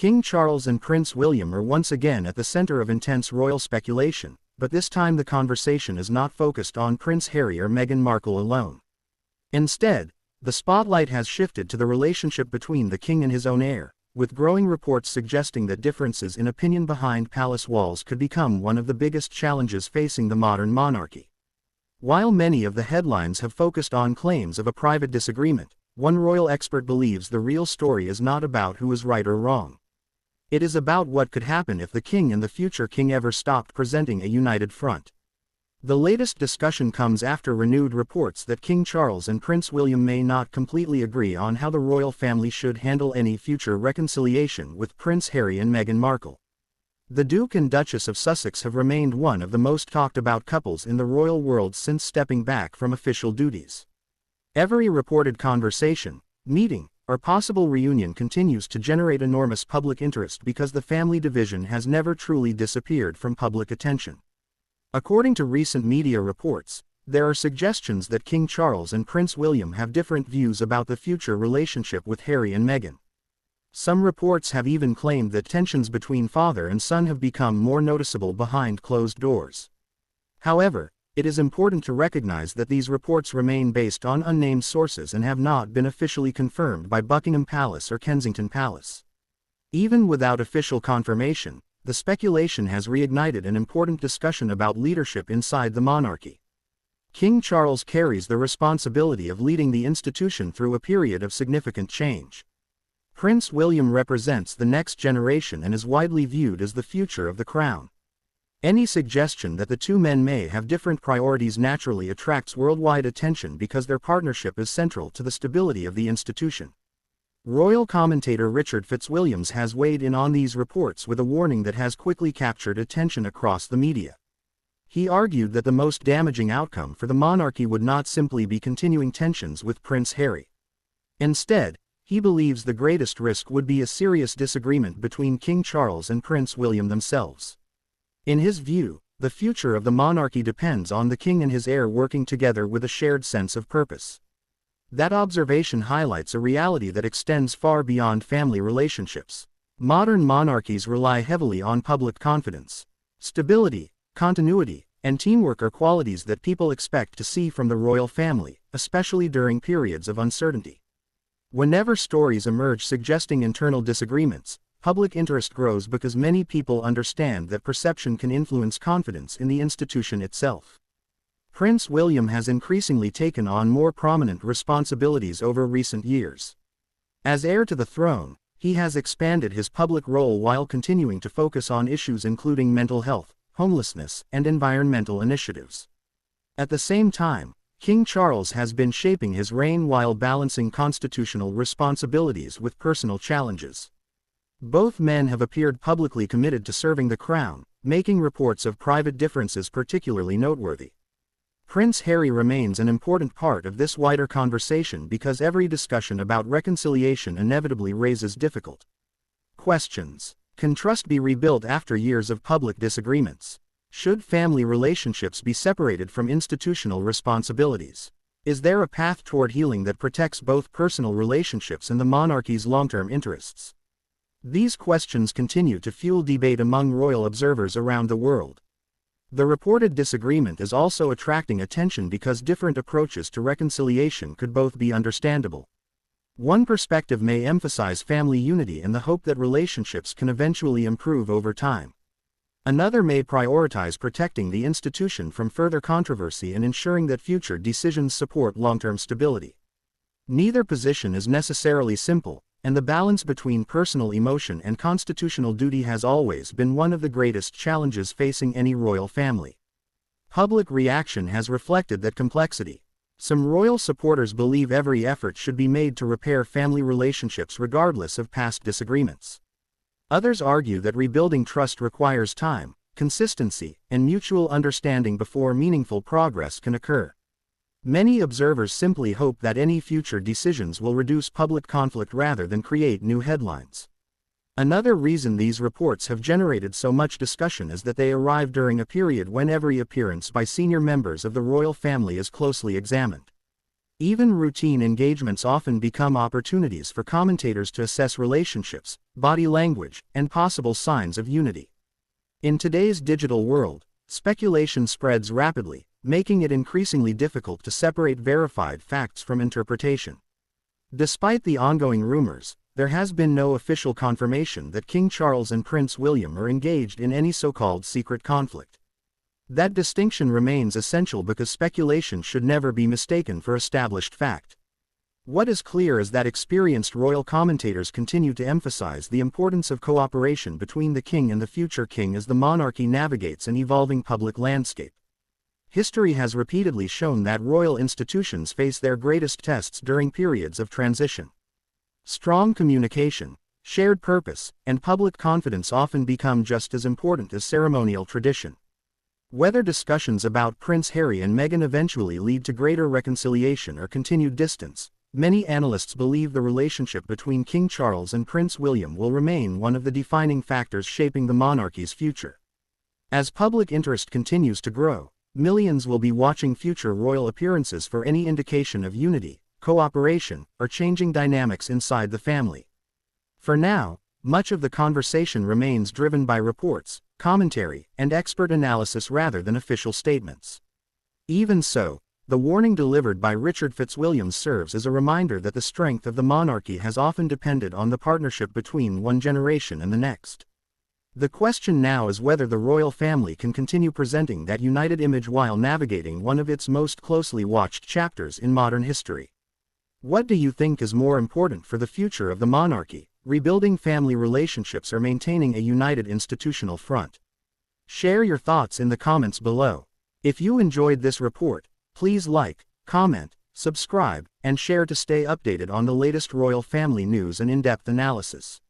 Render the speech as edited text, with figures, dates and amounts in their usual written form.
King Charles and Prince William are once again at the center of intense royal speculation, but this time the conversation is not focused on Prince Harry or Meghan Markle alone. Instead, the spotlight has shifted to the relationship between the king and his own heir, with growing reports suggesting that differences in opinion behind palace walls could become one of the biggest challenges facing the modern monarchy. While many of the headlines have focused on claims of a private disagreement, one royal expert believes the real story is not about who is right or wrong. It is about what could happen if the king and the future king ever stopped presenting a united front. The latest discussion comes after renewed reports that King Charles and Prince William may not completely agree on how the royal family should handle any future reconciliation with Prince Harry and Meghan Markle. The Duke and Duchess of Sussex have remained one of the most talked about couples in the royal world since stepping back from official duties. Every reported conversation, meeting, or possible reunion continues to generate enormous public interest because the family division has never truly disappeared from public attention. According to recent media reports, there are suggestions that King Charles and Prince William have different views about the future relationship with Harry and Meghan. Some reports have even claimed that tensions between father and son have become more noticeable behind closed doors. However, it is important to recognize that these reports remain based on unnamed sources and have not been officially confirmed by Buckingham Palace or Kensington Palace. Even without official confirmation, the speculation has reignited an important discussion about leadership inside the monarchy. King Charles carries the responsibility of leading the institution through a period of significant change. Prince William represents the next generation and is widely viewed as the future of the crown. Any suggestion that the two men may have different priorities naturally attracts worldwide attention because their partnership is central to the stability of the institution. Royal commentator Richard Fitzwilliams has weighed in on these reports with a warning that has quickly captured attention across the media. He argued that the most damaging outcome for the monarchy would not simply be continuing tensions with Prince Harry. Instead, he believes the greatest risk would be a serious disagreement between King Charles and Prince William themselves. In his view, the future of the monarchy depends on the king and his heir working together with a shared sense of purpose. That observation highlights a reality that extends far beyond family relationships. Modern monarchies rely heavily on public confidence. Stability, continuity, and teamwork are qualities that people expect to see from the royal family, especially during periods of uncertainty. Whenever stories emerge suggesting internal disagreements, public interest grows because many people understand that perception can influence confidence in the institution itself. Prince William has increasingly taken on more prominent responsibilities over recent years. As heir to the throne, he has expanded his public role while continuing to focus on issues including mental health, homelessness, and environmental initiatives. At the same time, King Charles has been shaping his reign while balancing constitutional responsibilities with personal challenges. Both men have appeared publicly committed to serving the crown, making reports of private differences particularly noteworthy. Prince Harry remains an important part of this wider conversation because every discussion about reconciliation inevitably raises difficult questions. Can trust be rebuilt after years of public disagreements? Should family relationships be separated from institutional responsibilities? Is there a path toward healing that protects both personal relationships and the monarchy's long-term interests? These questions continue to fuel debate among royal observers around the world. The reported disagreement is also attracting attention because different approaches to reconciliation could both be understandable. One perspective may emphasize family unity in the hope that relationships can eventually improve over time. Another may prioritize protecting the institution from further controversy and ensuring that future decisions support long-term stability. Neither position is necessarily simple, and the balance between personal emotion and constitutional duty has always been one of the greatest challenges facing any royal family. Public reaction has reflected that complexity. Some royal supporters believe every effort should be made to repair family relationships regardless of past disagreements. Others argue that rebuilding trust requires time, consistency, and mutual understanding before meaningful progress can occur. Many observers simply hope that any future decisions will reduce public conflict rather than create new headlines. Another reason these reports have generated so much discussion is that they arrive during a period when every appearance by senior members of the royal family is closely examined. Even routine engagements often become opportunities for commentators to assess relationships, body language, and possible signs of unity. In today's digital world, speculation spreads rapidly, making it increasingly difficult to separate verified facts from interpretation. Despite the ongoing rumors, there has been no official confirmation that King Charles and Prince William are engaged in any so-called secret conflict. That distinction remains essential because speculation should never be mistaken for established fact. What is clear is that experienced royal commentators continue to emphasize the importance of cooperation between the king and the future king as the monarchy navigates an evolving public landscape. History has repeatedly shown that royal institutions face their greatest tests during periods of transition. Strong communication, shared purpose, and public confidence often become just as important as ceremonial tradition. Whether discussions about Prince Harry and Meghan eventually lead to greater reconciliation or continued distance, many analysts believe the relationship between King Charles and Prince William will remain one of the defining factors shaping the monarchy's future. As public interest continues to grow, millions will be watching future royal appearances for any indication of unity, cooperation, or changing dynamics inside the family. For now, much of the conversation remains driven by reports, commentary, and expert analysis rather than official statements. Even so, the warning delivered by Richard Fitzwilliams serves as a reminder that the strength of the monarchy has often depended on the partnership between one generation and the next. The question now is whether the royal family can continue presenting that united image while navigating one of its most closely watched chapters in modern history. What do you think is more important for the future of the monarchy? Rebuilding family relationships or maintaining a united institutional front? Share your thoughts in the comments below. If you enjoyed this report, please like, comment, subscribe, and share to stay updated on the latest royal family news and in-depth analysis.